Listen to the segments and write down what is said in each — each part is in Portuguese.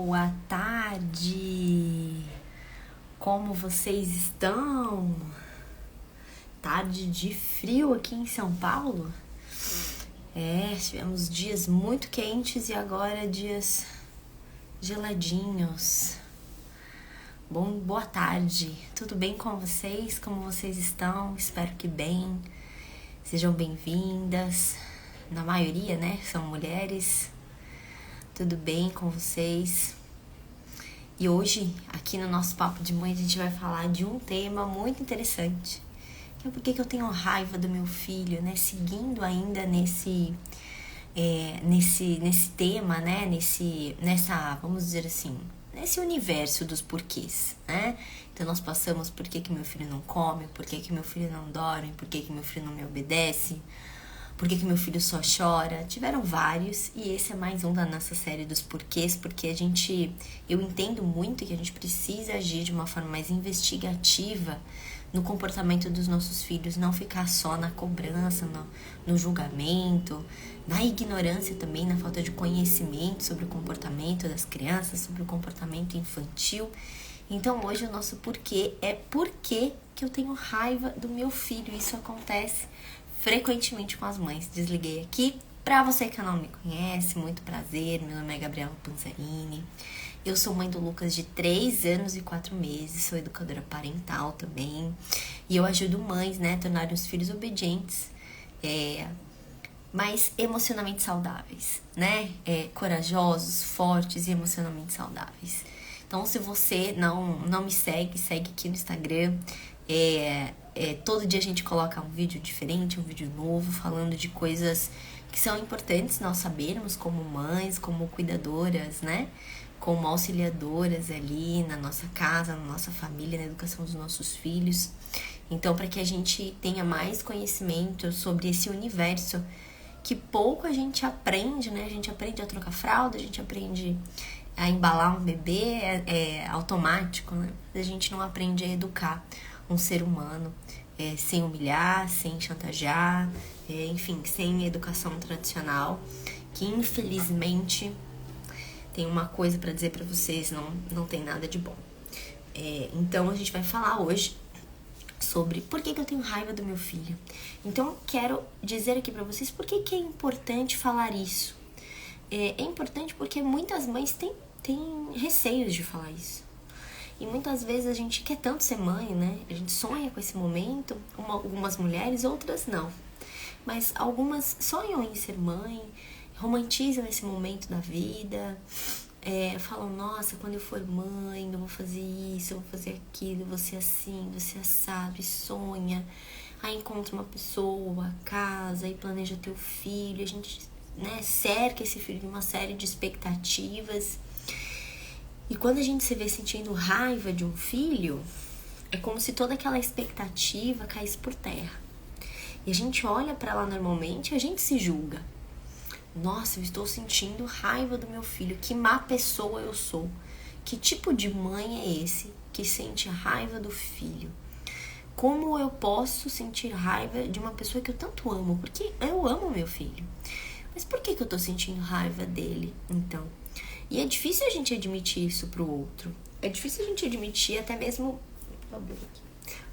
boa tarde! Como vocês estão? Tarde de frio aqui em São Paulo? Tivemos dias muito quentes e agora dias geladinhos. Boa tarde! Tudo bem com vocês? Como vocês estão? Espero que bem. Sejam bem-vindas. Na maioria, né? São mulheres. Tudo bem com vocês? E hoje, aqui no nosso Papo de Mãe, a gente vai falar de um tema muito interessante. Que é por que eu tenho raiva do meu filho, né? Seguindo ainda nesse tema, né? Vamos dizer assim, nesse universo dos porquês, né? Então nós passamos por que meu filho não come, por que meu filho não dorme, por que meu filho não me obedece, por que meu filho só chora. Tiveram vários e esse é mais um da nossa série dos porquês, porque eu entendo muito que a gente precisa agir de uma forma mais investigativa no comportamento dos nossos filhos, não ficar só na cobrança, no julgamento, na ignorância também, na falta de conhecimento sobre o comportamento das crianças, sobre o comportamento infantil. Então hoje o nosso porquê é por que eu tenho raiva do meu filho. Isso acontece frequentemente com as mães. Desliguei aqui. Pra você que não me conhece, muito prazer, meu nome é Gabriela Panzarini. Eu sou mãe do Lucas de 3 anos e 4 meses, sou educadora parental também. E eu ajudo mães, né, a tornarem os filhos obedientes, mas emocionalmente saudáveis, né? Corajosos, fortes e emocionalmente saudáveis. Então, se você não me segue aqui no Instagram. Todo dia a gente coloca um vídeo diferente, um vídeo novo, falando de coisas que são importantes nós sabermos como mães, como cuidadoras, né? Como auxiliadoras ali na nossa casa, na nossa família, na educação dos nossos filhos. Então, para que a gente tenha mais conhecimento sobre esse universo que pouco a gente aprende, né? A gente aprende a trocar fralda, a gente aprende a embalar um bebê, automático, né? A gente não aprende a educar um ser humano sem humilhar, sem chantagear, enfim, sem educação tradicional, que infelizmente tem uma coisa para dizer para vocês, não tem nada de bom. Então a gente vai falar hoje sobre por que eu tenho raiva do meu filho. Então quero dizer aqui para vocês por que é importante falar isso. É importante porque muitas mães têm receios de falar isso. E muitas vezes a gente quer tanto ser mãe, né? A gente sonha com esse momento, algumas mulheres, outras não. Mas algumas sonham em ser mãe, romantizam esse momento da vida, falam, nossa, quando eu for mãe, eu vou fazer isso, eu vou fazer aquilo, eu vou ser assim, vou ser assado, e sonha. Aí encontra uma pessoa, casa, e planeja ter o filho, a gente, né, cerca esse filho de uma série de expectativas. E quando a gente se vê sentindo raiva de um filho, é como se toda aquela expectativa caísse por terra. E a gente olha pra ela normalmente e a gente se julga. Nossa, eu estou sentindo raiva do meu filho. Que má pessoa eu sou. Que tipo de mãe é esse que sente raiva do filho? Como eu posso sentir raiva de uma pessoa que eu tanto amo? Porque eu amo meu filho. Mas por que eu tô sentindo raiva dele, então? E é difícil a gente admitir isso pro outro. É difícil a gente admitir até mesmo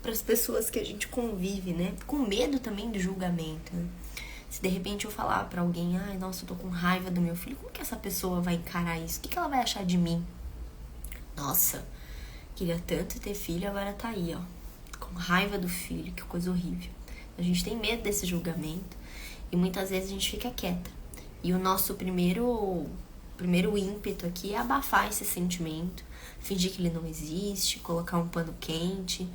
para as pessoas que a gente convive, né? Com medo também do julgamento, né? Se de repente eu falar pra alguém, ai, nossa, eu tô com raiva do meu filho, como que essa pessoa vai encarar isso? O que ela vai achar de mim? Nossa, queria tanto ter filho, agora tá aí, ó, com raiva do filho, que coisa horrível. A gente tem medo desse julgamento e muitas vezes a gente fica quieta. E o nosso primeiro ímpeto aqui é abafar esse sentimento, fingir que ele não existe, colocar um pano quente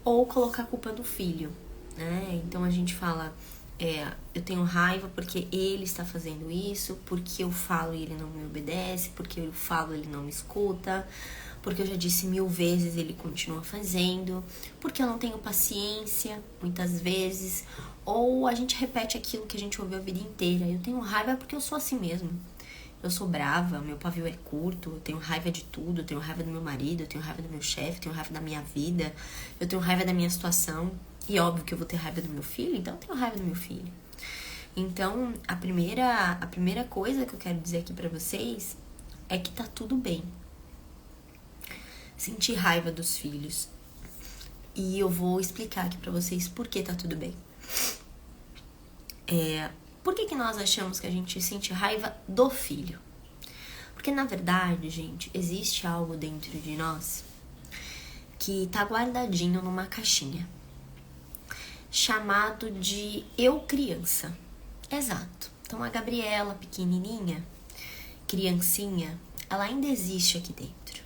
ou colocar a culpa no filho, né? Então a gente fala, eu tenho raiva porque ele está fazendo isso, porque eu falo e ele não me obedece, porque eu falo e ele não me escuta, porque eu já disse 1000 vezes e ele continua fazendo, porque eu não tenho paciência, muitas vezes, ou a gente repete aquilo que a gente ouviu a vida inteira. Eu tenho raiva porque eu sou assim mesmo. Eu sou brava, meu pavio é curto, eu tenho raiva de tudo, eu tenho raiva do meu marido, eu tenho raiva do meu chefe, eu tenho raiva da minha vida, eu tenho raiva da minha situação. E óbvio que eu vou ter raiva do meu filho, então eu tenho raiva do meu filho. Então, a primeira coisa que eu quero dizer aqui pra vocês é que tá tudo bem sentir raiva dos filhos. E eu vou explicar aqui pra vocês por que tá tudo bem. Por que nós achamos que a gente sente raiva do filho? Porque, na verdade, gente, existe algo dentro de nós que tá guardadinho numa caixinha, chamado de eu criança. Exato. Então, a Gabriela, pequenininha, criancinha, ela ainda existe aqui dentro.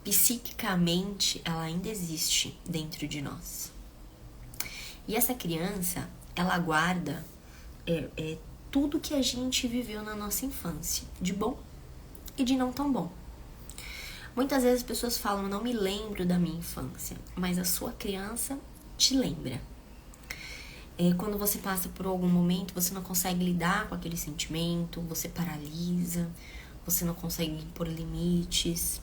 Psiquicamente, ela ainda existe dentro de nós. E essa criança, ela guarda tudo que a gente viveu na nossa infância, de bom e de não tão bom. Muitas vezes as pessoas falam, não me lembro da minha infância, mas a sua criança te lembra. Quando você passa por algum momento, você não consegue lidar com aquele sentimento, você paralisa, você não consegue impor limites,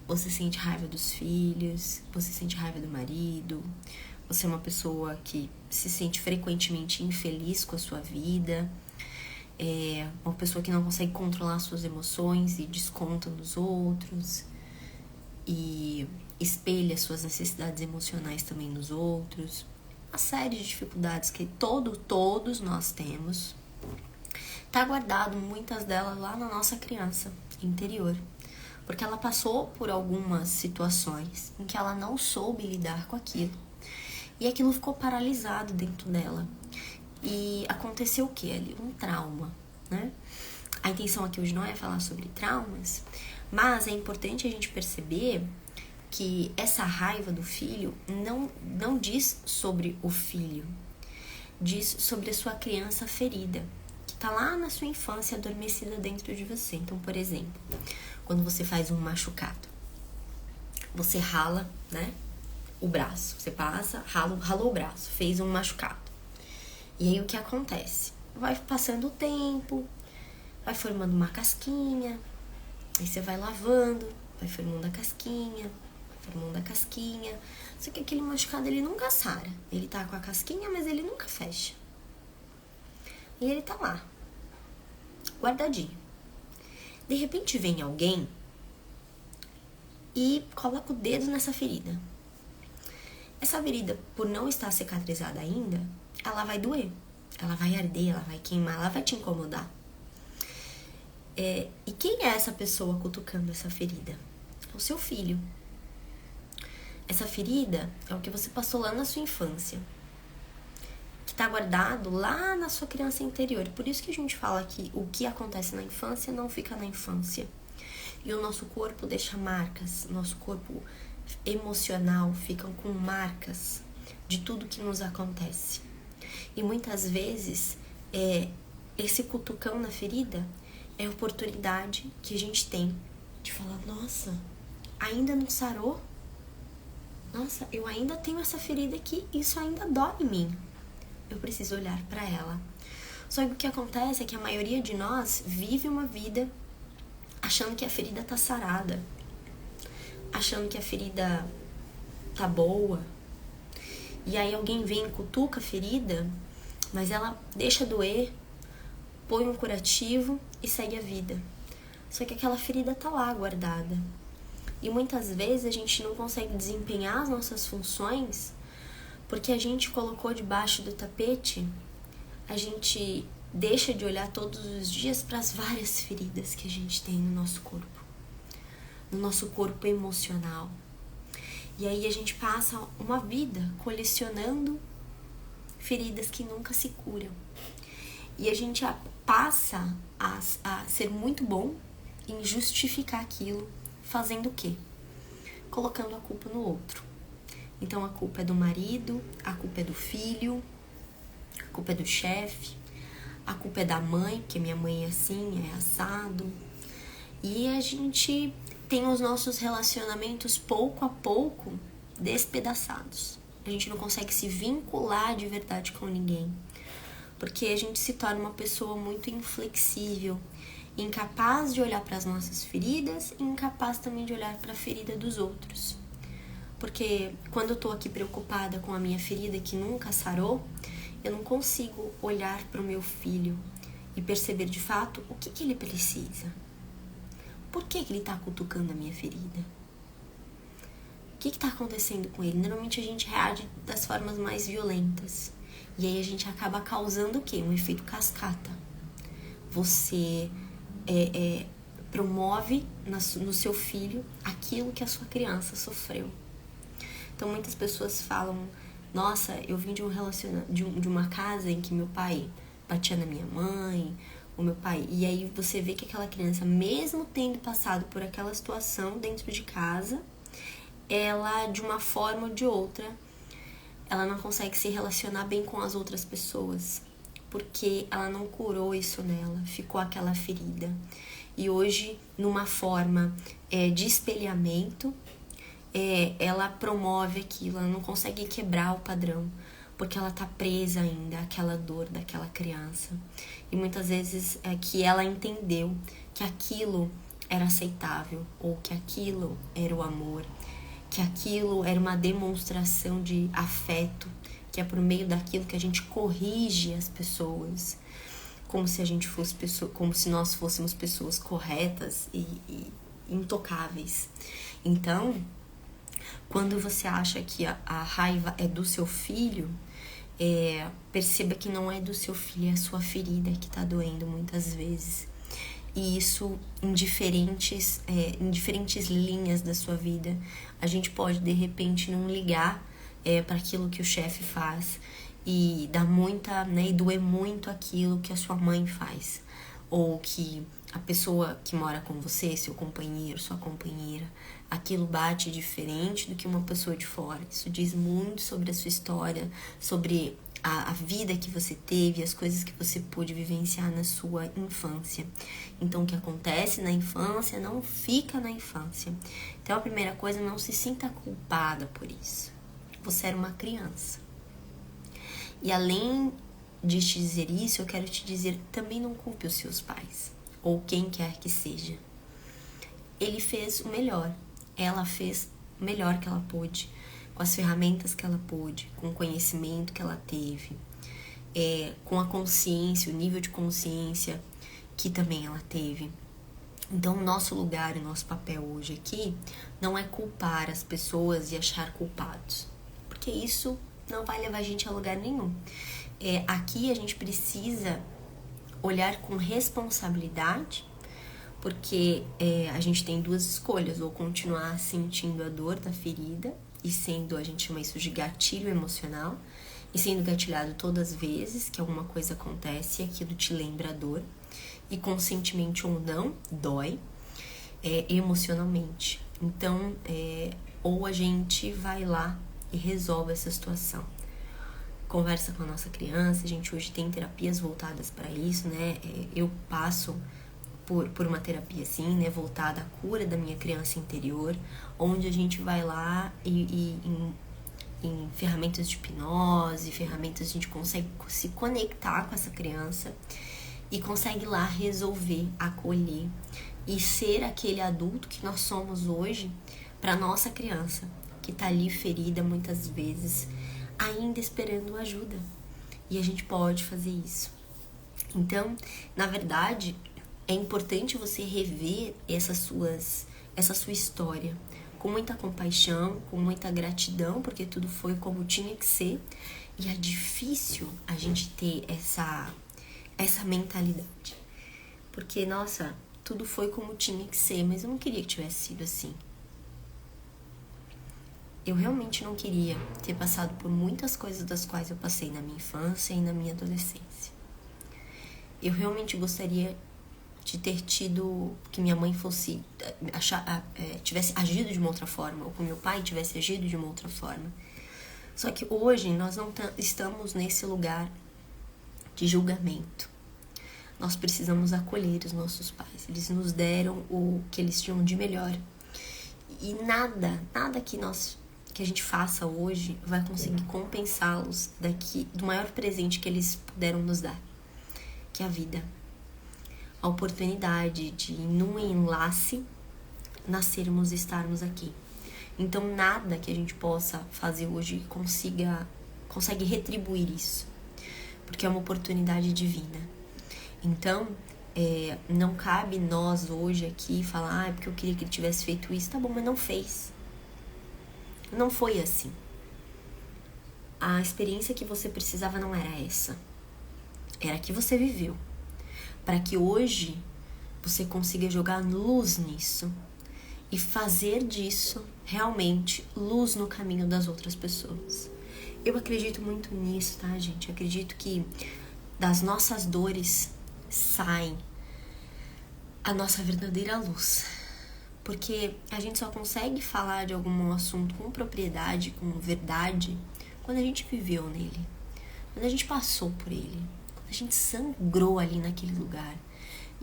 você sente raiva dos filhos, você sente raiva do marido, você é uma pessoa que se sente frequentemente infeliz com a sua vida, uma pessoa que não consegue controlar suas emoções e desconta nos outros, e espelha suas necessidades emocionais também nos outros. Uma série de dificuldades que todos nós temos. Tá guardado muitas delas lá na nossa criança interior. Porque ela passou por algumas situações em que ela não soube lidar com aquilo. E aquilo ficou paralisado dentro dela. E aconteceu o que ali? Um trauma, né? A intenção aqui hoje não é falar sobre traumas, mas é importante a gente perceber que essa raiva do filho não diz sobre o filho, diz sobre a sua criança ferida, que tá lá na sua infância adormecida dentro de você. Então, por exemplo, quando você faz um machucado, você rala, né, o braço, você passa, ralou o braço, fez um machucado. E aí o que acontece? Vai passando o tempo, vai formando uma casquinha, aí você vai lavando, vai formando a casquinha, só que aquele machucado ele nunca sara. Ele tá com a casquinha, mas ele nunca fecha. E ele tá lá, guardadinho. De repente vem alguém e coloca o dedo nessa ferida. Essa ferida, por não estar cicatrizada ainda, ela vai doer, ela vai arder, ela vai queimar, ela vai te incomodar. E quem é essa pessoa cutucando essa ferida? É o seu filho. Essa ferida é o que você passou lá na sua infância, que está guardado lá na sua criança interior. Por isso que a gente fala que o que acontece na infância não fica na infância. E o nosso corpo deixa marcas, nosso corpo emocional fica com marcas de tudo que nos acontece. E muitas vezes, esse cutucão na ferida é a oportunidade que a gente tem de falar, nossa, ainda não sarou? Nossa, eu ainda tenho essa ferida aqui, isso ainda dói em mim. Eu preciso olhar para ela. Só que o que acontece é que a maioria de nós vive uma vida achando que a ferida tá sarada, achando que a ferida tá boa. E aí alguém vem e cutuca a ferida, mas ela deixa doer, põe um curativo e segue a vida. Só que aquela ferida tá lá guardada. E muitas vezes a gente não consegue desempenhar as nossas funções porque a gente colocou debaixo do tapete, a gente deixa de olhar todos os dias para as várias feridas que a gente tem no nosso corpo emocional. E aí a gente passa uma vida colecionando feridas que nunca se curam. E a gente passa a ser muito bom em justificar aquilo, fazendo o quê? Colocando a culpa no outro. Então a culpa é do marido, a culpa é do filho, a culpa é do chefe, a culpa é da mãe, porque minha mãe é assim, é assado. E a gente tem os nossos relacionamentos pouco a pouco despedaçados. A gente não consegue se vincular de verdade com ninguém, porque a gente se torna uma pessoa muito inflexível, incapaz de olhar para as nossas feridas e incapaz também de olhar para a ferida dos outros. Porque quando eu tô aqui preocupada com a minha ferida que nunca sarou, eu não consigo olhar para o meu filho e perceber de fato o que ele precisa. que ele tá cutucando a minha ferida? O que tá acontecendo com ele? Normalmente a gente reage das formas mais violentas. E aí a gente acaba causando o quê? Um efeito cascata. Você promove no seu filho aquilo que a sua criança sofreu. Então muitas pessoas falam, nossa, eu vim de de uma casa em que meu pai batia na minha mãe, o meu pai. E aí você vê que aquela criança, mesmo tendo passado por aquela situação dentro de casa, ela, de uma forma ou de outra, ela não consegue se relacionar bem com as outras pessoas, porque ela não curou isso nela, ficou aquela ferida. E hoje, numa forma de espelhamento, ela promove aquilo, ela não consegue quebrar o padrão, porque ela tá presa ainda àquela dor daquela criança. E muitas vezes é que ela entendeu que aquilo era aceitável, ou que aquilo era o amor, que aquilo era uma demonstração de afeto, que é por meio daquilo que a gente corrige as pessoas, como se a gente fosse como se nós fôssemos pessoas corretas e intocáveis. Então, quando você acha que a raiva é do seu filho, perceba que não é do seu filho, é a sua ferida que tá doendo muitas vezes. E isso em diferentes linhas da sua vida. A gente pode, de repente, não ligar para aquilo que o chefe faz e dar muita, e doer muito aquilo que a sua mãe faz. Ou que a pessoa que mora com você, seu companheiro, sua companheira, aquilo bate diferente do que uma pessoa de fora. Isso diz muito sobre a sua história, sobre a vida que você teve, as coisas que você pôde vivenciar na sua infância. Então, o que acontece na infância não fica na infância. Então, a primeira coisa, não se sinta culpada por isso. Você era uma criança. E além de te dizer isso, eu quero te dizer, também não culpe os seus pais, ou quem quer que seja. Ele fez o melhor, ela fez o melhor que ela pôde, com as ferramentas que ela pôde, com o conhecimento que ela teve, com a consciência, o nível de consciência que também ela teve. Então, o nosso lugar e o nosso papel hoje aqui não é culpar as pessoas e achar culpados, porque isso não vai levar a gente a lugar nenhum. Aqui a gente precisa olhar com responsabilidade, porque a gente tem duas escolhas, ou continuar sentindo a dor da ferida, e sendo, a gente chama isso de gatilho emocional, e sendo gatilhado todas as vezes que alguma coisa acontece e aquilo te lembra a dor, e conscientemente ou não, dói emocionalmente. Então, ou a gente vai lá e resolve essa situação. Conversa com a nossa criança, a gente hoje tem terapias voltadas para isso, né? Eu passo por uma terapia assim, né, voltada à cura da minha criança interior, onde a gente vai lá e em ferramentas de hipnose, ferramentas a gente consegue se conectar com essa criança e consegue lá resolver, acolher e ser aquele adulto que nós somos hoje para nossa criança, que tá ali ferida muitas vezes, ainda esperando ajuda. E a gente pode fazer isso. Então, na verdade, é importante você rever essa sua história com muita compaixão, com muita gratidão, porque tudo foi como tinha que ser. E é difícil a gente ter essa mentalidade. Porque, nossa, tudo foi como tinha que ser, mas eu não queria que tivesse sido assim. Eu realmente não queria ter passado por muitas coisas das quais eu passei na minha infância e na minha adolescência. Eu realmente gostaria de ter tido que minha mãe tivesse agido de uma outra forma, ou que meu pai tivesse agido de uma outra forma. Só que hoje nós não estamos nesse lugar de julgamento. Nós precisamos acolher os nossos pais. Eles nos deram o que eles tinham de melhor. E nada que a gente faça hoje vai conseguir compensá-los do maior presente que eles puderam nos dar, que é a vida. A oportunidade de, num enlace, nascermos e estarmos aqui. Então, nada que a gente possa fazer hoje consegue retribuir isso, porque é uma oportunidade divina. Então, Não cabe nós hoje aqui falar, é porque eu queria que ele tivesse feito isso. Tá bom, mas não fez. Não foi assim. A experiência que você precisava não era essa. Era a que você viveu. Para que hoje você consiga jogar luz nisso e fazer disso realmente luz no caminho das outras pessoas. Eu acredito muito nisso, tá, gente? Eu acredito que das nossas dores sai a nossa verdadeira luz. Porque a gente só consegue falar de algum assunto com propriedade, com verdade, quando a gente viveu nele, quando a gente passou por ele, quando a gente sangrou ali naquele lugar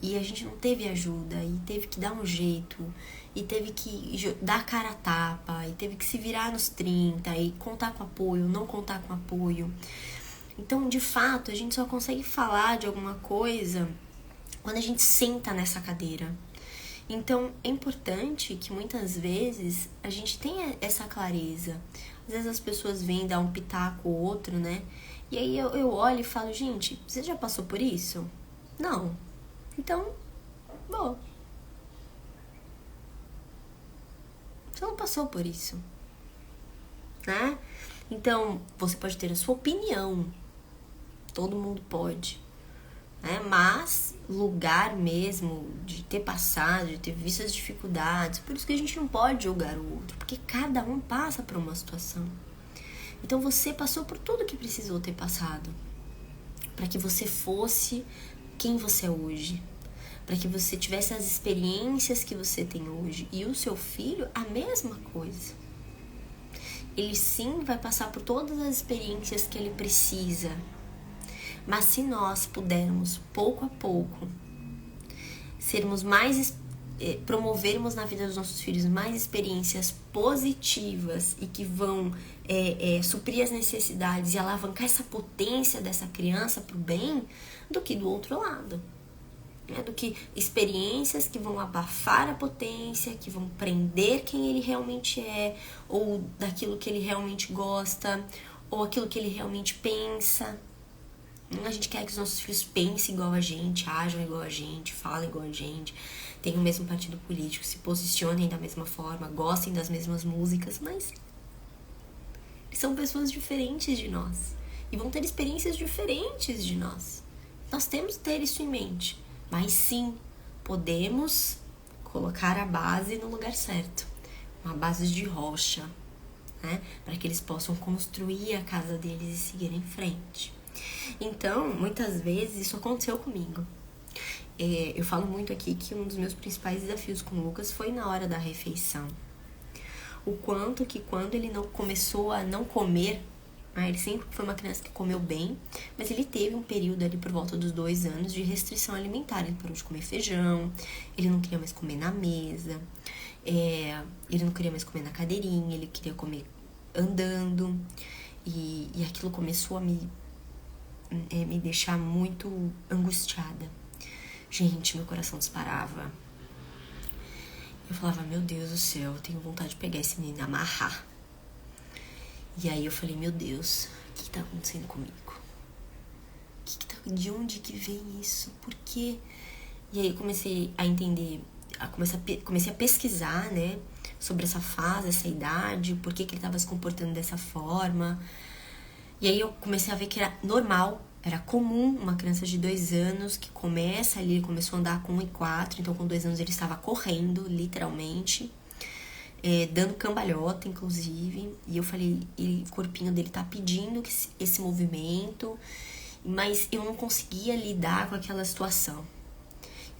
e a gente não teve ajuda e teve que dar um jeito e teve que dar cara a tapa e teve que se virar nos 30 e contar com apoio, não contar com apoio. Então, de fato, a gente só consegue falar de alguma coisa quando a gente senta nessa cadeira. Então, é importante que muitas vezes a gente tenha essa clareza. Às vezes as pessoas vêm dar um pitaco ou outro, né? E aí eu olho e falo, gente, você já passou por isso? Não. Então, bom. Você não passou por isso, né? Então, você pode ter a sua opinião. Todo mundo pode. Mas lugar mesmo de ter passado, de ter visto as dificuldades, por isso que a gente não pode julgar o outro, porque cada um passa por uma situação. Então você passou por tudo que precisou ter passado para que você fosse quem você é hoje, para que você tivesse as experiências que você tem hoje. E o seu filho, a mesma coisa. Ele sim vai passar por todas as experiências que ele precisa. Mas se nós pudermos, pouco a pouco, promovermos na vida dos nossos filhos mais experiências positivas e que vão suprir as necessidades e alavancar essa potência dessa criança para o bem, do que do outro lado. Do que experiências que vão abafar a potência, que vão prender quem ele realmente é, ou daquilo que ele realmente gosta, ou aquilo que ele realmente pensa. A gente quer que os nossos filhos pensem igual a gente, ajam igual a gente, falem igual a gente, tenham o mesmo partido político, se posicionem da mesma forma, gostem das mesmas músicas, mas eles são pessoas diferentes de nós e vão ter experiências diferentes de nós. Nós temos que ter isso em mente, mas sim, podemos colocar a base no lugar certo, uma base de rocha, né? Para que eles possam construir a casa deles e seguir em frente. Então, muitas vezes isso aconteceu comigo. Eu falo muito aqui que um dos meus principais desafios com o Lucas foi na hora da refeição. O quanto que quando ele não começou a não comer, ele sempre foi uma criança que comeu bem, mas ele teve um período ali por volta dos 2 anos de restrição alimentar. Ele parou de comer feijão, ele não queria mais comer na mesa, ele não queria mais comer na cadeirinha, ele queria comer andando. E aquilo começou a me deixar muito angustiada. Gente, meu coração disparava. Eu falava, meu Deus do céu, eu tenho vontade de pegar esse menino e amarrar. E aí eu falei, meu Deus, o que tá acontecendo comigo? De onde que vem isso? Por quê? E aí eu comecei a entender, comecei a pesquisar, né, sobre essa fase, essa idade, por que ele tava se comportando dessa forma. E aí eu comecei a ver que era normal, era comum uma criança de 2 anos que começa ali, ele começou a andar com 1 e 4, então com 2 anos ele estava correndo, literalmente, dando cambalhota, inclusive. E eu falei, o corpinho dele tá pedindo esse movimento, mas eu não conseguia lidar com aquela situação.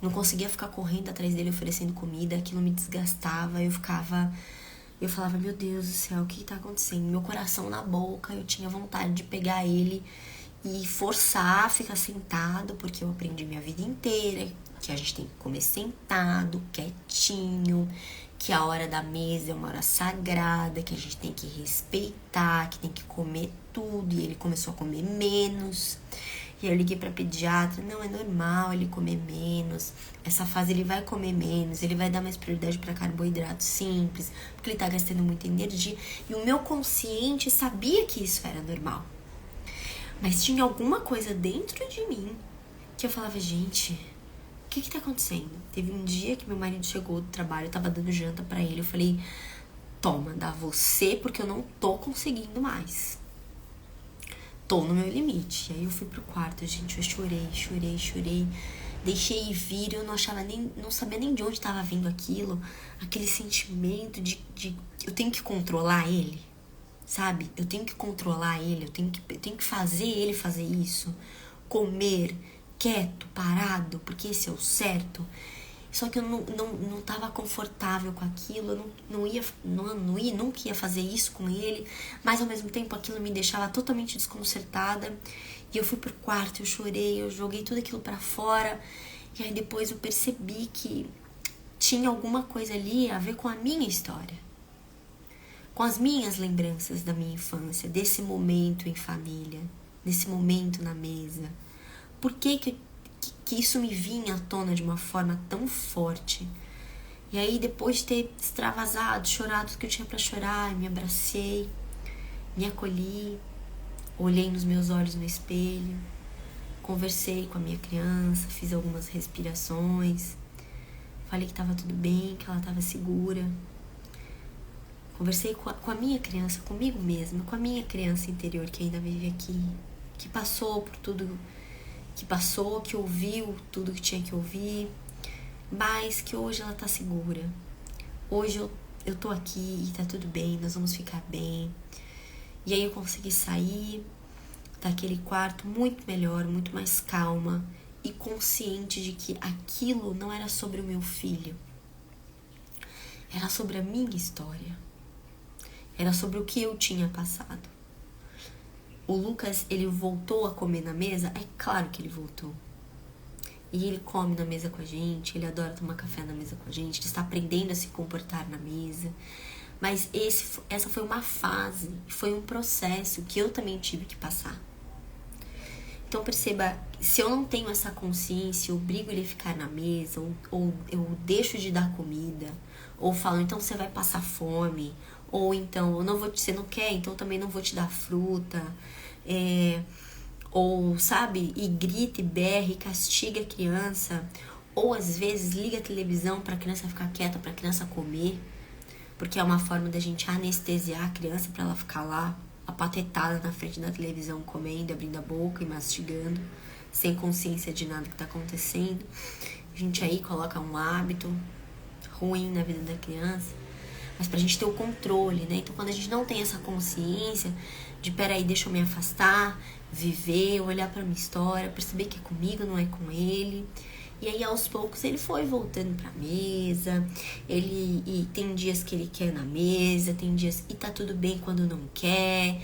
Não conseguia ficar correndo atrás dele oferecendo comida, aquilo me desgastava, eu falava, meu Deus do céu, o que tá acontecendo? Meu coração na boca, eu tinha vontade de pegar ele e forçar a ficar sentado, porque eu aprendi minha vida inteira que a gente tem que comer sentado, quietinho, que a hora da mesa é uma hora sagrada, que a gente tem que respeitar, que tem que comer tudo. E ele começou a comer menos. E eu liguei pra pediatra, não, é normal ele comer menos. Essa fase ele vai comer menos, ele vai dar mais prioridade pra carboidrato simples, porque ele tá gastando muita energia. E o meu consciente sabia que isso era normal. Mas tinha alguma coisa dentro de mim que eu falava, gente, o que tá acontecendo? Teve um dia que meu marido chegou do trabalho, eu tava dando janta pra ele, eu falei, toma, dá você, porque eu não tô conseguindo mais. Tô no meu limite. E aí eu fui pro quarto, gente, eu chorei. Deixei vir, eu não sabia nem de onde tava vindo aquilo. Aquele sentimento de eu tenho que controlar ele, sabe? Eu tenho que controlar ele, eu tenho que fazer ele fazer isso. Comer quieto, parado, porque esse é o certo. Só que eu não tava confortável com aquilo, eu nunca ia fazer isso com ele, mas ao mesmo tempo aquilo me deixava totalmente desconcertada. E eu fui pro quarto, eu chorei, eu joguei tudo aquilo pra fora. E aí depois eu percebi que tinha alguma coisa ali a ver com a minha história, com as minhas lembranças da minha infância, desse momento em família, desse momento na mesa. Por que isso me vinha à tona de uma forma tão forte? E aí, depois de ter extravasado, chorado tudo que eu tinha pra chorar, eu me abracei, me acolhi, olhei nos meus olhos no espelho, conversei com a minha criança, fiz algumas respirações, falei que tava tudo bem, que ela tava segura. Conversei com a minha criança, comigo mesma, com a minha criança interior que ainda vive aqui, que passou por tudo que passou, que ouviu tudo que tinha que ouvir, mas que hoje ela tá segura. Hoje eu tô aqui e tá tudo bem, nós vamos ficar bem. E aí eu consegui sair daquele quarto muito melhor, muito mais calma e consciente de que aquilo não era sobre o meu filho. Era sobre a minha história. Era sobre o que eu tinha passado. O Lucas, ele voltou a comer na mesa? É claro que ele voltou. E ele come na mesa com a gente, ele adora tomar café na mesa com a gente, ele está aprendendo a se comportar na mesa. Mas essa foi uma fase, foi um processo que eu também tive que passar. Então perceba, se eu não tenho essa consciência, eu obrigo ele a ficar na mesa, ou eu deixo de dar comida, ou falo, então você vai passar fome, ou então, você não quer, então eu também não vou te dar fruta, ou sabe, e grita e berra e castiga a criança, ou às vezes liga a televisão para a criança ficar quieta, para a criança comer, porque é uma forma da gente anestesiar a criança para ela ficar lá apatetada na frente da televisão, comendo, abrindo a boca e mastigando, sem consciência de nada que tá acontecendo. A gente aí coloca um hábito ruim na vida da criança, mas pra gente ter o controle, né? Então quando a gente não tem essa consciência de peraí, deixa eu me afastar, viver, olhar pra minha história, perceber que é comigo, não é com ele. E aí aos poucos ele foi voltando pra mesa, e tem dias que ele quer na mesa, tem dias e tá tudo bem quando não quer,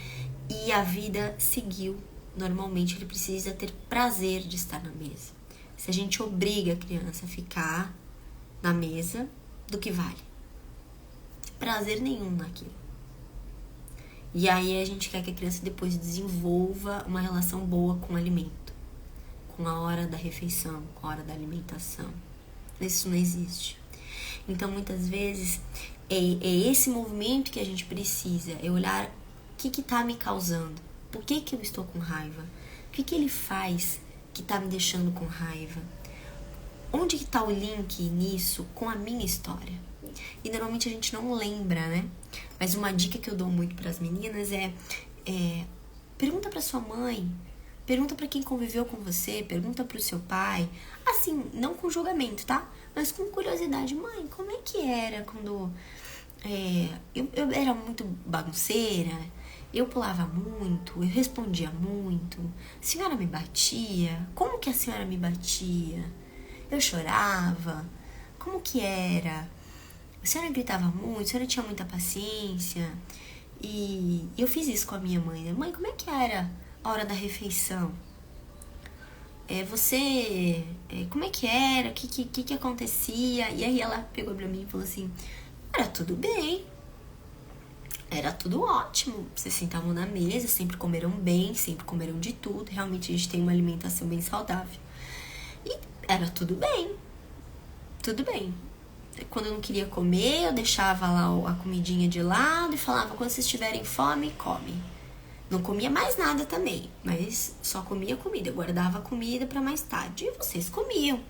e a vida seguiu. Normalmente ele precisa ter prazer de estar na mesa. Se a gente obriga a criança a ficar na mesa, do que vale? Prazer nenhum naquilo. E aí a gente quer que a criança depois desenvolva uma relação boa com o alimento, com a hora da refeição, com a hora da alimentação. Isso não existe. Então muitas vezes é esse movimento que a gente precisa, é olhar o que tá me causando, por que eu estou com raiva, o que ele faz que tá me deixando com raiva, onde que tá o link nisso com a minha história. E normalmente a gente não lembra, né? Mas uma dica que eu dou muito para as meninas é pergunta para sua mãe, pergunta para quem conviveu com você, pergunta pro seu pai, assim, não com julgamento, tá? Mas com curiosidade. Mãe, como é que era quando eu era muito bagunceira, eu pulava muito, eu respondia muito, a senhora me batia, como que a senhora me batia? Eu chorava, como que era? A senhora gritava muito, a senhora tinha muita paciência. E eu fiz isso com a minha mãe, né? Mãe, como é que era a hora da refeição? Como é que era? O que acontecia? E aí ela pegou pra mim e falou assim, era tudo bem. Era tudo ótimo. Vocês sentavam na mesa, sempre comeram bem, sempre comeram de tudo. Realmente a gente tem uma alimentação bem saudável. E era tudo bem. Tudo bem. Quando eu não queria comer, eu deixava lá a comidinha de lado e falava, quando vocês tiverem fome, come. Não comia mais nada também, mas só comia comida. Eu guardava comida pra mais tarde. E vocês comiam.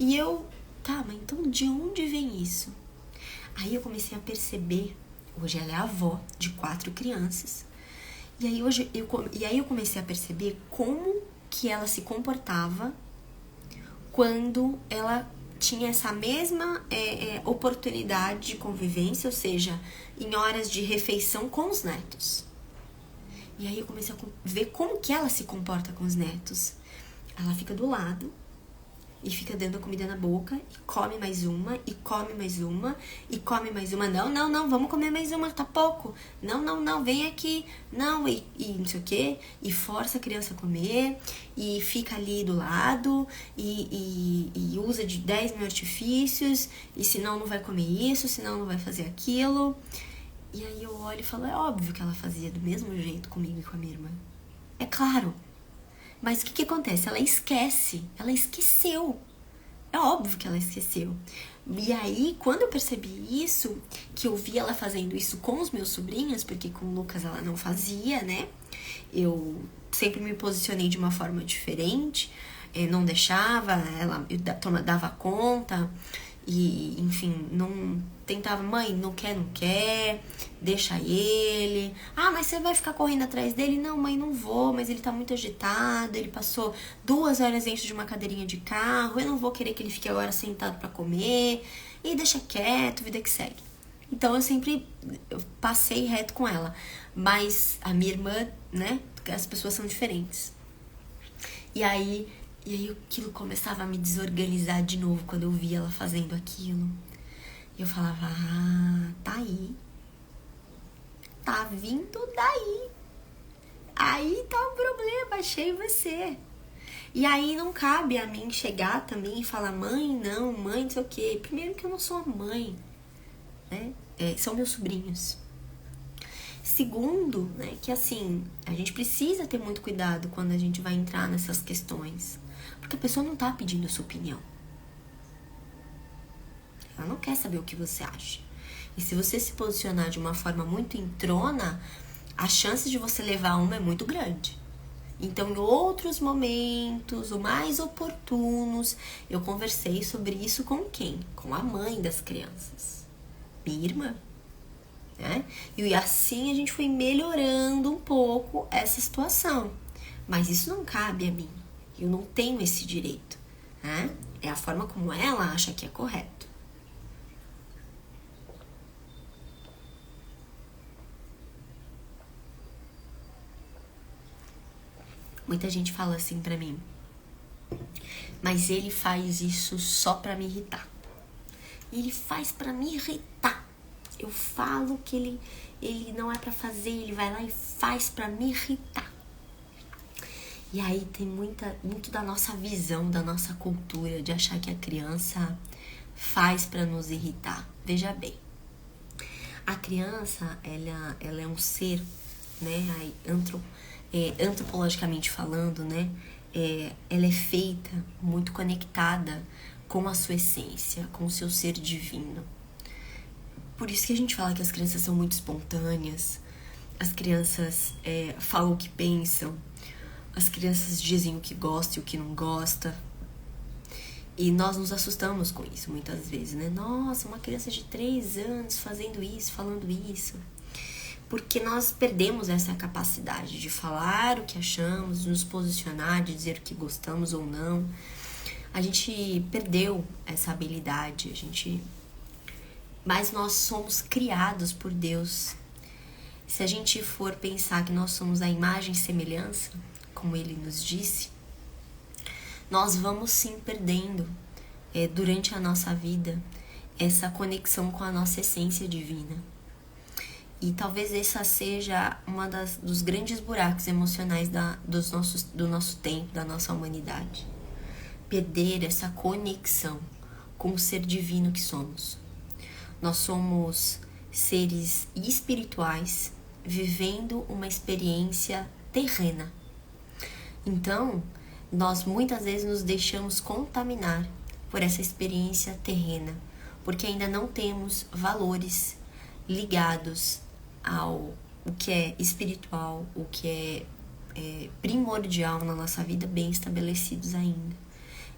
E eu, tá, mas então de onde vem isso? Aí eu comecei a perceber, hoje ela é avó de 4 crianças, e aí eu comecei a perceber como que ela se comportava quando ela tinha essa mesma oportunidade de convivência, ou seja, em horas de refeição com os netos. E aí eu comecei a ver como que ela se comporta com os netos. Ela fica do lado e fica dando a comida na boca, e come mais uma, e come mais uma, e come mais uma. Não, vamos comer mais uma, tá pouco. Não, vem aqui. Não, e não sei o quê. E força a criança a comer, e fica ali do lado, e usa de 10 mil artifícios, e senão não vai comer isso, senão não vai fazer aquilo. E aí eu olho e falo, é óbvio que ela fazia do mesmo jeito comigo e com a minha irmã. É claro. Mas o que acontece? Ela esqueceu. É óbvio que ela esqueceu. E aí, quando eu percebi isso, que eu vi ela fazendo isso com os meus sobrinhos, porque com o Lucas ela não fazia, né? Eu sempre me posicionei de uma forma diferente, não deixava, ela dava conta, e enfim, não tentava, mãe, não quer, deixa ele. Ah, mas você vai ficar correndo atrás dele? Não, mãe, não vou, mas ele tá muito agitado, ele passou 2 horas dentro de uma cadeirinha de carro, eu não vou querer que ele fique agora sentado pra comer, e deixa quieto, vida que segue. Então eu passei reto com ela, mas a minha irmã, né, as pessoas são diferentes. E aí aquilo começava a me desorganizar de novo quando eu via ela fazendo aquilo. E eu falava, tá aí. Tá vindo daí. Aí tá o problema, achei você. E aí não cabe a mim chegar também e falar, mãe, não sei o quê. Primeiro que eu não sou a mãe, né? São meus sobrinhos. Segundo, né, que assim, a gente precisa ter muito cuidado quando a gente vai entrar nessas questões. Porque a pessoa não tá pedindo a sua opinião. Ela não quer saber o que você acha. E se você se posicionar de uma forma muito entrona, a chance de você levar uma é muito grande. Então, em outros momentos, ou mais oportunos, eu conversei sobre isso com quem? Com a mãe das crianças. Minha irmã. Né? E assim a gente foi melhorando um pouco essa situação. Mas isso não cabe a mim. Eu não tenho esse direito. Né? É a forma como ela acha que é correto. Muita gente fala assim pra mim, mas ele faz isso só pra me irritar. Ele faz pra me irritar. Eu falo que ele não é pra fazer, ele vai lá e faz pra me irritar. E aí tem muito da nossa visão, da nossa cultura, de achar que a criança faz pra nos irritar. Veja bem, a criança, ela é um ser, né, antropologicamente falando, né, ela é feita muito conectada com a sua essência, com o seu ser divino. Por isso que a gente fala que as crianças são muito espontâneas, as crianças falam o que pensam, as crianças dizem o que gosta e o que não gosta. E nós nos assustamos com isso muitas vezes, né? Nossa, uma criança de 3 anos fazendo isso, falando isso. Porque nós perdemos essa capacidade de falar o que achamos, de nos posicionar, de dizer o que gostamos ou não. A gente perdeu essa habilidade, mas nós somos criados por Deus. Se a gente for pensar que nós somos a imagem e semelhança, como Ele nos disse, nós vamos sim perdendo durante a nossa vida essa conexão com a nossa essência divina. E talvez essa seja uma dos grandes buracos emocionais do nosso tempo, da nossa humanidade. Perder essa conexão com o ser divino que somos. Nós somos seres espirituais vivendo uma experiência terrena. Então, nós muitas vezes nos deixamos contaminar por essa experiência terrena, porque ainda não temos valores ligados ao o que é espiritual, o que é primordial na nossa vida, bem estabelecidos ainda.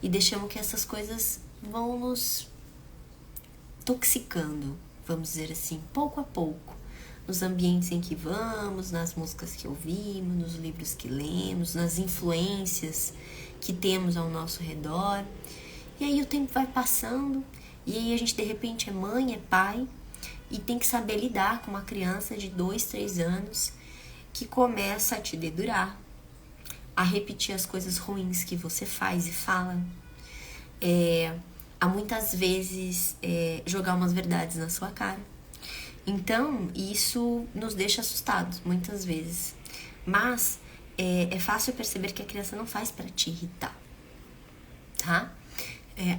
E deixamos que essas coisas vão nos toxicando, vamos dizer assim, pouco a pouco, nos ambientes em que vamos, nas músicas que ouvimos, nos livros que lemos, nas influências que temos ao nosso redor. E aí o tempo vai passando, e aí a gente de repente é mãe, é pai, e tem que saber lidar com uma criança de 2, 3 anos que começa a te dedurar, a repetir as coisas ruins que você faz e fala, a muitas vezes jogar umas verdades na sua cara. Então, isso nos deixa assustados, muitas vezes. Mas é fácil perceber que a criança não faz para te irritar, tá?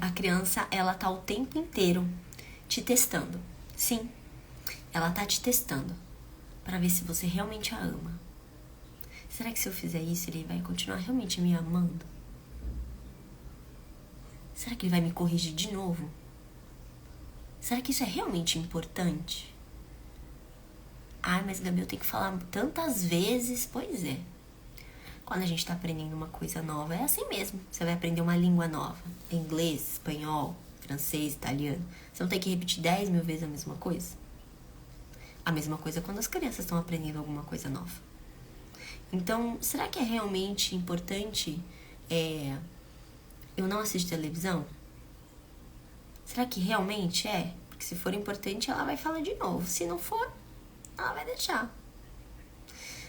A criança, ela tá o tempo inteiro te testando. Sim, ela tá te testando para ver se você realmente a ama. Será que se eu fizer isso, ele vai continuar realmente me amando? Será que ele vai me corrigir de novo? Será que isso é realmente importante? Ai, mas Gabi, eu tenho que falar tantas vezes. Pois é. Quando a gente tá aprendendo uma coisa nova, é assim mesmo. Você vai aprender uma língua nova. Inglês, espanhol, francês, italiano. Você não tem que repetir 10 mil vezes a mesma coisa? A mesma coisa quando as crianças estão aprendendo alguma coisa nova. Então, será que é realmente importante eu não assistir televisão? Será que realmente é? Porque se for importante, ela vai falar de novo. Se não for, ela vai deixar.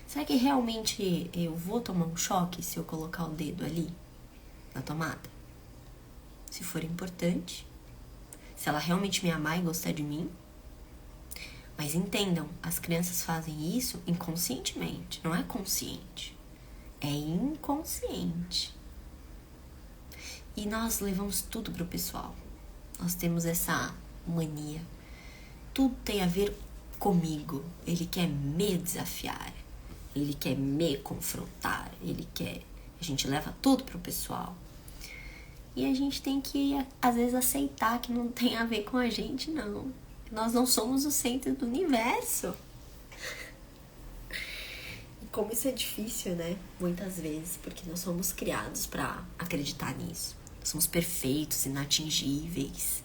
Será que realmente eu vou tomar um choque se eu colocar o dedo ali na tomada? Se for importante, se ela realmente me amar e gostar de mim. Mas entendam, as crianças fazem isso inconscientemente, não é consciente. É inconsciente. E nós levamos tudo pro pessoal. Nós temos essa mania. Tudo tem a ver comigo. Ele quer me desafiar. Ele quer me confrontar. A gente leva tudo pro pessoal. E a gente tem que, às vezes, aceitar que não tem a ver com a gente, não. Nós não somos o centro do universo. E como isso é difícil, né? Muitas vezes, porque nós somos criados pra acreditar nisso. Nós somos perfeitos, inatingíveis,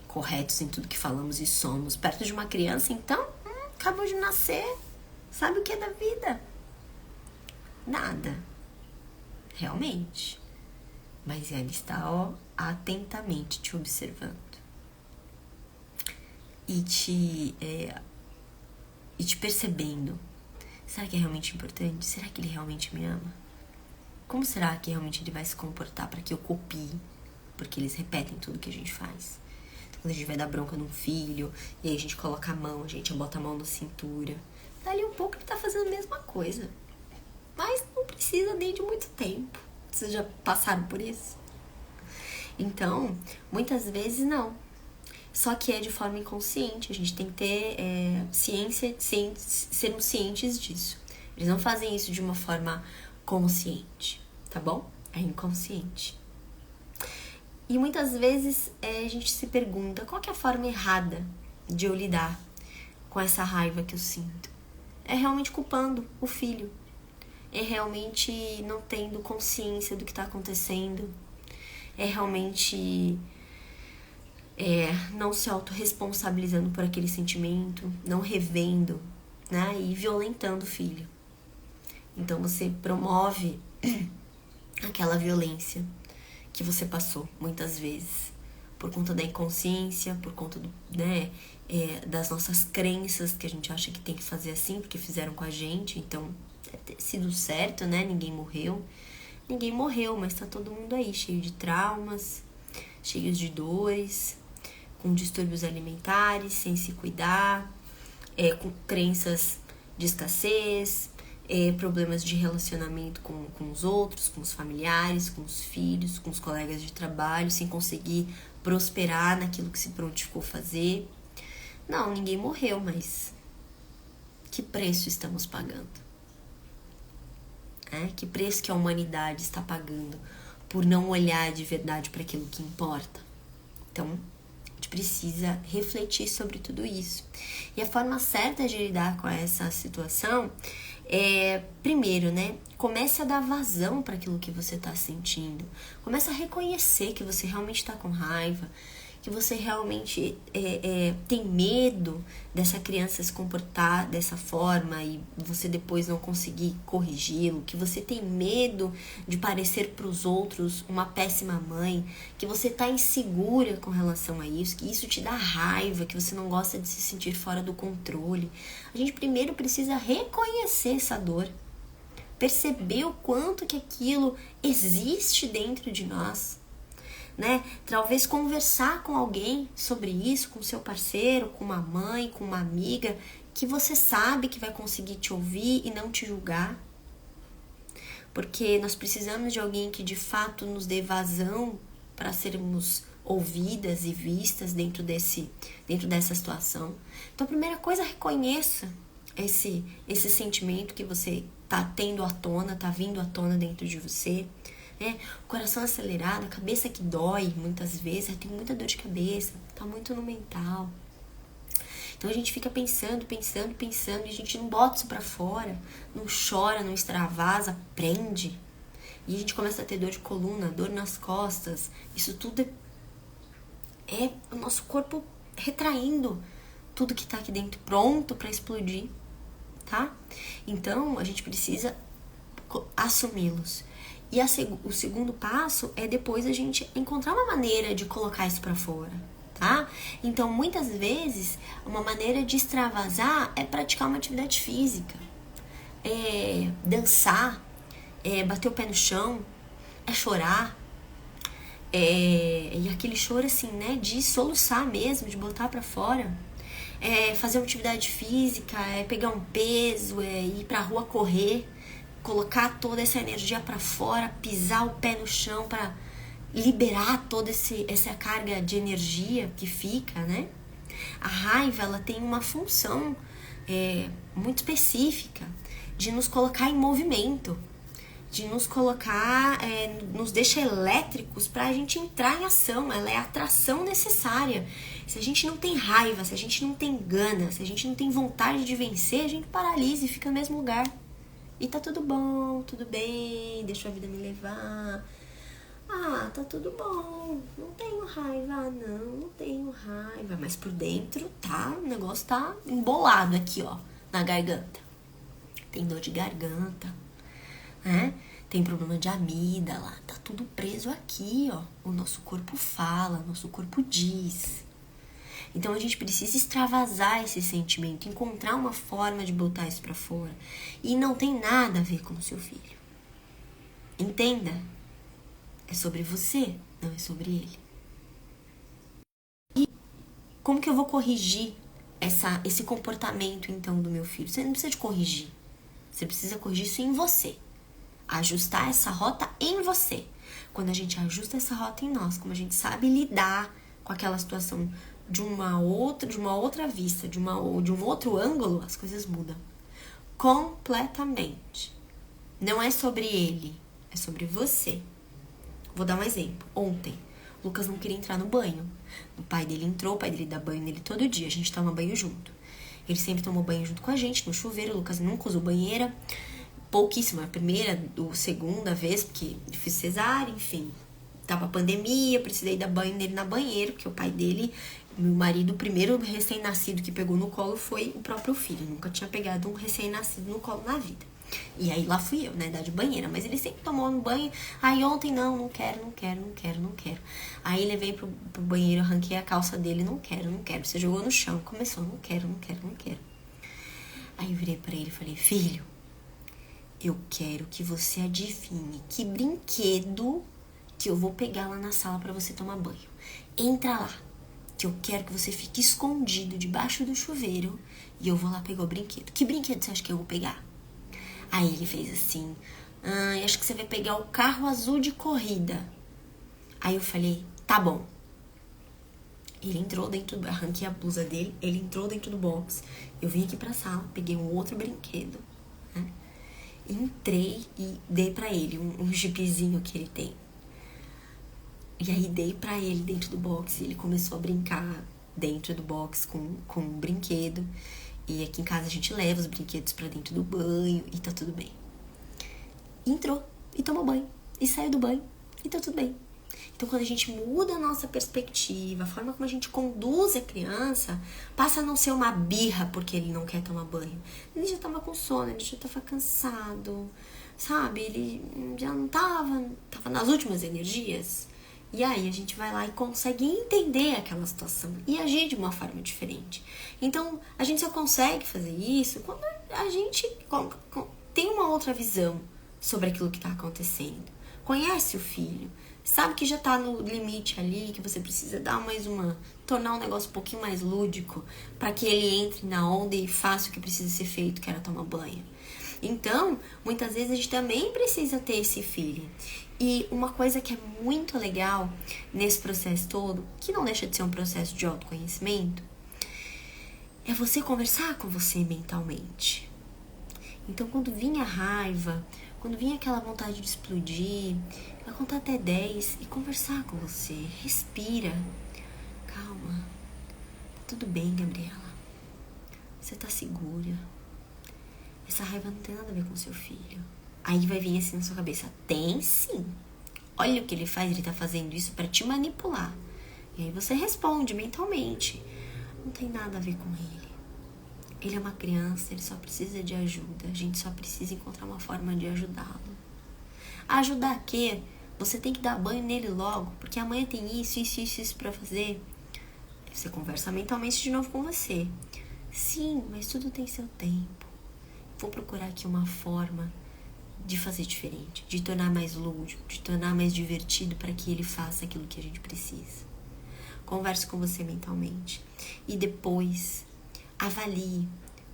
corretos em tudo que falamos e somos. Perto de uma criança, então, acabou de nascer. Sabe o que é da vida? Nada. Realmente. Mas ela está, atentamente te observando. E te percebendo. Será que é realmente importante? Será que ele realmente me ama? Como será que realmente ele vai se comportar para que eu copie? Porque eles repetem tudo que a gente faz. Então, quando a gente vai dar bronca num filho, e aí a gente coloca a mão, a gente bota a mão na cintura. Dali um pouco ele tá fazendo a mesma coisa. Mas não precisa nem de muito tempo. Vocês já passaram por isso? Então, muitas vezes não. Só que é de forma inconsciente. A gente tem que ter ciência, sermos cientes disso. Eles não fazem isso de uma forma consciente, tá bom? É inconsciente. E muitas vezes a gente se pergunta qual que é a forma errada de eu lidar com essa raiva que eu sinto. É realmente culpando o filho. É realmente não tendo consciência do que está acontecendo. É realmente não se autorresponsabilizando por aquele sentimento, não revendo, né? E violentando o filho. Então você promove aquela violência que você passou muitas vezes por conta da inconsciência, por conta das nossas crenças que a gente acha que tem que fazer assim porque fizeram com a gente. Então deve ter sido certo, né? Ninguém morreu, mas tá todo mundo aí cheio de traumas, cheios de dores, com distúrbios alimentares, sem se cuidar, com crenças de escassez, problemas de relacionamento com os outros, com os familiares, com os filhos, com os colegas de trabalho, sem conseguir prosperar naquilo que se prontificou fazer. Não, ninguém morreu, mas que preço estamos pagando? Que preço que a humanidade está pagando por não olhar de verdade para aquilo que importa? Então, a gente precisa refletir sobre tudo isso. E a forma certa de lidar com essa situação Primeiro, né? Comece a dar vazão para aquilo que você tá sentindo. Comece a reconhecer que você realmente tá com raiva, que você realmente tem medo dessa criança se comportar dessa forma e você depois não conseguir corrigi-lo, que você tem medo de parecer para os outros uma péssima mãe, que você tá insegura com relação a isso, que isso te dá raiva, que você não gosta de se sentir fora do controle. A gente primeiro precisa reconhecer essa dor, perceber o quanto que aquilo existe dentro de nós, né? Talvez conversar com alguém sobre isso, com seu parceiro, com uma mãe, com uma amiga, que você sabe que vai conseguir te ouvir e não te julgar. Porque nós precisamos de alguém que de fato nos dê vazão para sermos ouvidas e vistas dentro dessa situação. Então, a primeira coisa, reconheça esse sentimento que você tá tendo à tona, tá vindo à tona dentro de você. O coração acelerado, a cabeça que dói muitas vezes, tem muita dor de cabeça, tá muito no mental. Então a gente fica pensando e a gente não bota isso pra fora, não chora, não extravasa, prende. E a gente começa a ter dor de coluna, dor nas costas. Isso tudo é o nosso corpo retraindo tudo que tá aqui dentro, pronto pra explodir, tá? Então a gente precisa assumi-los. E o segundo passo é depois a gente encontrar uma maneira de colocar isso pra fora, tá? Então, muitas vezes, uma maneira de extravasar é praticar uma atividade física, dançar, bater o pé no chão, chorar, e aquele choro assim, né, de soluçar mesmo, de botar pra fora, fazer uma atividade física, pegar um peso, ir pra rua correr, colocar toda essa energia para fora, pisar o pé no chão para liberar toda essa carga de energia que fica, né? A raiva, ela tem uma função muito específica de nos colocar em movimento, de nos colocar, nos deixa elétricos para a gente entrar em ação. Ela é a atração necessária. Se a gente não tem raiva, se a gente não tem gana, se a gente não tem vontade de vencer, a gente paralisa e fica no mesmo lugar. E tá tudo bom, tudo bem, deixa a vida me levar. Tá tudo bom, não tenho raiva, não tenho raiva. Mas por dentro, o negócio tá embolado aqui, ó, na garganta. Tem dor de garganta, né? Tem problema de amígdala, tá tudo preso aqui, ó. O nosso corpo fala, nosso corpo diz. Então a gente precisa extravasar esse sentimento, encontrar uma forma de botar isso pra fora. E não tem nada a ver com o seu filho. Entenda? É sobre você, não é sobre ele. E como que eu vou corrigir esse comportamento, então, do meu filho? Você não precisa de corrigir. Você precisa corrigir isso em você. Ajustar essa rota em você. Quando a gente ajusta essa rota em nós, como a gente sabe lidar com aquela situação de uma outra vista, de um outro ângulo, as coisas mudam completamente. Não é sobre ele, é sobre você. Vou dar um exemplo. Ontem, o Lucas não queria entrar no banho. O pai dele entrou, o pai dele dá banho nele todo dia, a gente toma banho junto. Ele sempre tomou banho junto com a gente, no chuveiro. O Lucas nunca usou banheira, pouquíssimo, a primeira ou segunda vez, porque eu fiz cesárea, enfim. Tava pandemia, precisei dar banho nele na banheira, porque o pai dele, meu marido, o primeiro recém-nascido que pegou no colo foi o próprio filho. Nunca tinha pegado um recém-nascido no colo na vida. E aí lá fui eu, né, dar de banheira. Mas ele sempre tomou no banho. Aí ontem, não quero. Aí levei pro banheiro, arranquei a calça dele, não quero. Você jogou no chão, começou, não quero. Aí eu virei pra ele e falei, filho, eu quero que você adivinhe que brinquedo que eu vou pegar lá na sala pra você tomar banho. Entra lá, que eu quero que você fique escondido debaixo do chuveiro e eu vou lá pegar o brinquedo. Que brinquedo você acha que eu vou pegar? Aí ele fez assim, acho que você vai pegar o carro azul de corrida. Aí eu falei, tá bom. Ele entrou arranquei a blusa dele, ele entrou dentro do box. Eu vim aqui pra sala, peguei um outro brinquedo, né? Entrei e dei pra ele um jipezinho que ele tem. E aí dei pra ele dentro do box, ele começou a brincar dentro do box com um brinquedo. E aqui em casa a gente leva os brinquedos pra dentro do banho e tá tudo bem. Entrou e tomou banho e saiu do banho e tá tudo bem. Então, quando a gente muda a nossa perspectiva, a forma como a gente conduz a criança, passa a não ser uma birra porque ele não quer tomar banho. Ele já tava com sono, ele já tava cansado, sabe? Ele já não tava nas últimas energias. E aí a gente vai lá e consegue entender aquela situação e agir de uma forma diferente. Então, a gente só consegue fazer isso quando a gente tem uma outra visão sobre aquilo que está acontecendo. Conhece o filho, sabe que já tá no limite ali, que você precisa dar mais tornar um negócio um pouquinho mais lúdico para que ele entre na onda e faça o que precisa ser feito, que era tomar banho. Então, muitas vezes a gente também precisa ter esse feeling. E uma coisa que é muito legal nesse processo todo, que não deixa de ser um processo de autoconhecimento, é você conversar com você mentalmente. Então, quando vinha a raiva, quando vinha aquela vontade de explodir, vai contar até 10 e conversar com você. Respira. Calma. Tá tudo bem, Gabriela. Você tá segura. Essa raiva não tem nada a ver com seu filho. Aí vai vir assim na sua cabeça. Tem sim. Olha o que ele faz. Ele tá fazendo isso pra te manipular. E aí você responde mentalmente. Não tem nada a ver com ele. Ele é uma criança, ele só precisa de ajuda. A gente só precisa encontrar uma forma de ajudá-lo. Ajudar o quê? Você tem que dar banho nele logo, porque amanhã tem isso pra fazer. Você conversa mentalmente de novo com você. Sim, mas tudo tem seu tempo. Vou procurar aqui uma forma de fazer diferente, de tornar mais lúdico, de tornar mais divertido para que ele faça aquilo que a gente precisa. Converse com você mentalmente. E depois avalie.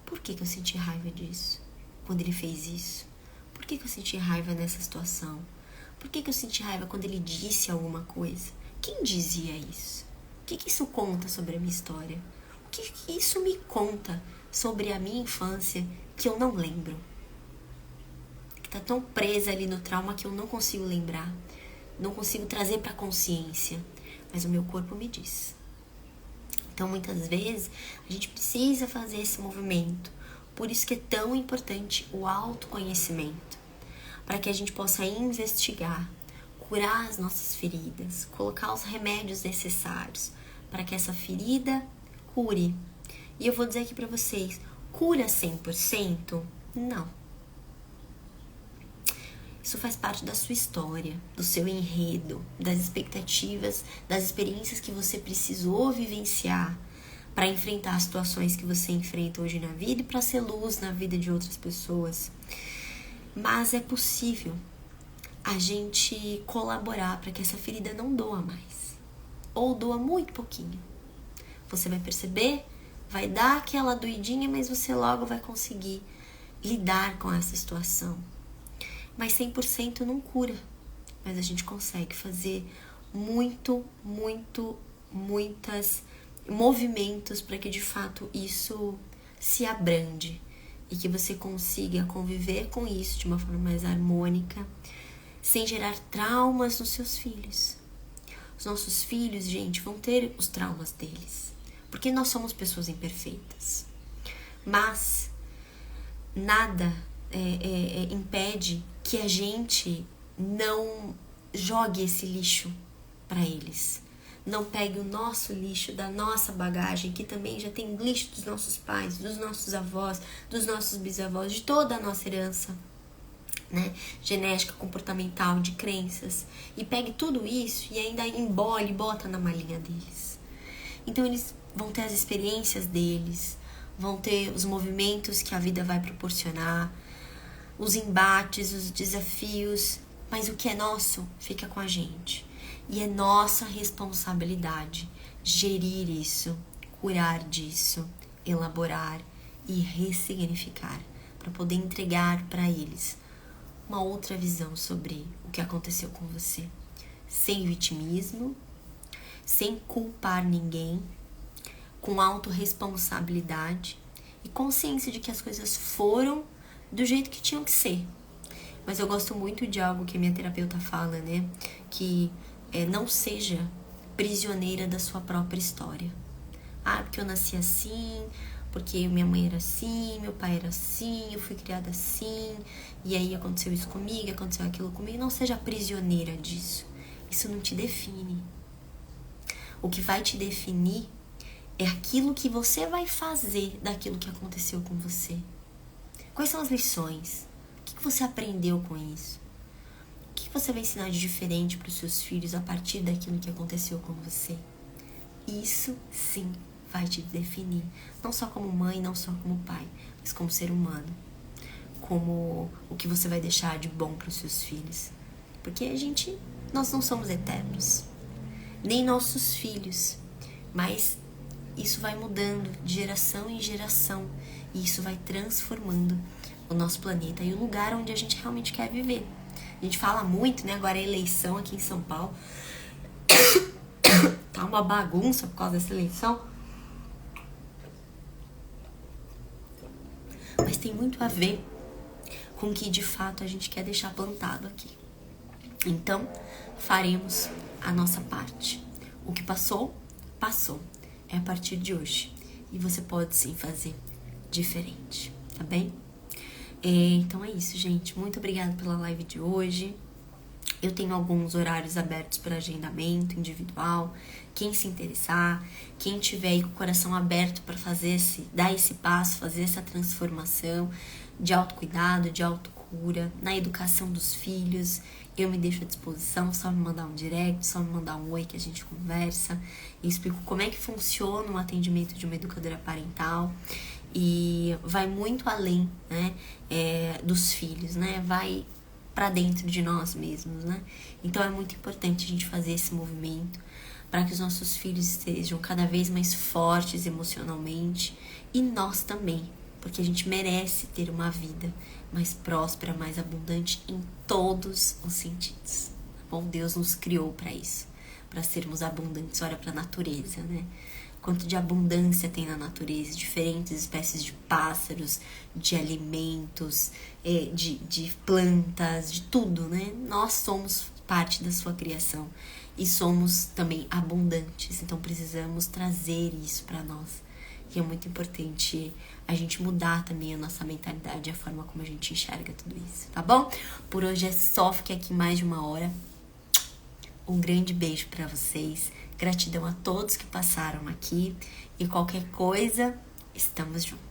Por que eu senti raiva disso? Quando ele fez isso? Por que eu senti raiva nessa situação? Por que eu senti raiva quando ele disse alguma coisa? Quem dizia isso? O que isso conta sobre a minha história? O que isso me conta sobre a minha infância que eu não lembro? Que tá tão presa ali no trauma que eu não consigo lembrar. Não consigo trazer pra consciência. Mas o meu corpo me diz. Então, muitas vezes, a gente precisa fazer esse movimento. Por isso que é tão importante o autoconhecimento. Para que a gente possa investigar, curar as nossas feridas, colocar os remédios necessários para que essa ferida cure. E eu vou dizer aqui para vocês, cura 100%? Não. Isso faz parte da sua história, do seu enredo, das expectativas, das experiências que você precisou vivenciar para enfrentar as situações que você enfrenta hoje na vida e para ser luz na vida de outras pessoas. Mas é possível a gente colaborar para que essa ferida não doa mais. Ou doa muito pouquinho. Você vai perceber, vai dar aquela doidinha, mas você logo vai conseguir lidar com essa situação. Mas 100% não cura. Mas a gente consegue fazer muitos movimentos para que de fato isso se abrande e que você consiga conviver com isso de uma forma mais harmônica, sem gerar traumas nos seus filhos. Os nossos filhos, gente, vão ter os traumas deles, porque nós somos pessoas imperfeitas. Mas nada impede que a gente não jogue esse lixo para eles. Não pegue o nosso lixo, da nossa bagagem, que também já tem lixo dos nossos pais, dos nossos avós, dos nossos bisavós, de toda a nossa herança, né? Genética, comportamental, de crenças. E pegue tudo isso e ainda embole e bota na malinha deles. Então eles vão ter as experiências deles, vão ter os movimentos que a vida vai proporcionar, os embates, os desafios, mas o que é nosso fica com a gente. E é nossa responsabilidade gerir isso, curar disso, elaborar e ressignificar, para poder entregar para eles uma outra visão sobre o que aconteceu com você. Sem vitimismo, sem culpar ninguém, com autorresponsabilidade e consciência de que as coisas foram do jeito que tinham que ser. Mas eu gosto muito de algo que a minha terapeuta fala, né? Que não seja prisioneira da sua própria história. Ah, porque eu nasci assim, porque minha mãe era assim, meu pai era assim, eu fui criada assim, e aí aconteceu isso comigo, aconteceu aquilo comigo. Não seja prisioneira disso. Isso não te define. O que vai te definir é aquilo que você vai fazer daquilo que aconteceu com você. Quais são as lições? O que você aprendeu com isso? O que você vai ensinar de diferente para os seus filhos a partir daquilo que aconteceu com você? Isso sim vai te definir. Não só como mãe, não só como pai, mas como ser humano. Como o que você vai deixar de bom para os seus filhos. Porque nós não somos eternos. Nem nossos filhos. Mas isso vai mudando de geração em geração. E isso vai transformando o nosso planeta e o lugar onde a gente realmente quer viver. A gente fala muito, né? Agora é eleição aqui em São Paulo. Tá uma bagunça por causa dessa eleição. Mas tem muito a ver com o que de fato a gente quer deixar plantado aqui. Então, faremos a nossa parte. O que passou, passou. É a partir de hoje. E você pode sim fazer diferente, tá bem? Então é isso, gente. Muito obrigada pela live de hoje. Eu tenho alguns horários abertos para agendamento individual. Quem se interessar, quem tiver aí com o coração aberto para dar esse passo, fazer essa transformação de autocuidado, de autocura, na educação dos filhos, eu me deixo à disposição. Só me mandar um direct, só me mandar um oi que a gente conversa. E explico como é que funciona o atendimento de uma educadora parental. E vai muito além, né, dos filhos, né? Vai para dentro de nós mesmos, né? Então é muito importante a gente fazer esse movimento para que os nossos filhos estejam cada vez mais fortes emocionalmente e nós também, porque a gente merece ter uma vida mais próspera, mais abundante em todos os sentidos. Bom, Deus nos criou para isso, para sermos abundantes. Olha para a natureza, né? Quanto de abundância tem na natureza, diferentes espécies de pássaros, de alimentos, de plantas, de tudo, né? Nós somos parte da sua criação e somos também abundantes, então precisamos trazer isso para nós. E é muito importante a gente mudar também a nossa mentalidade, a forma como a gente enxerga tudo isso, tá bom? Por hoje é só, fiquei aqui mais de uma hora. Um grande beijo para vocês. Gratidão a todos que passaram aqui. E qualquer coisa, estamos juntos.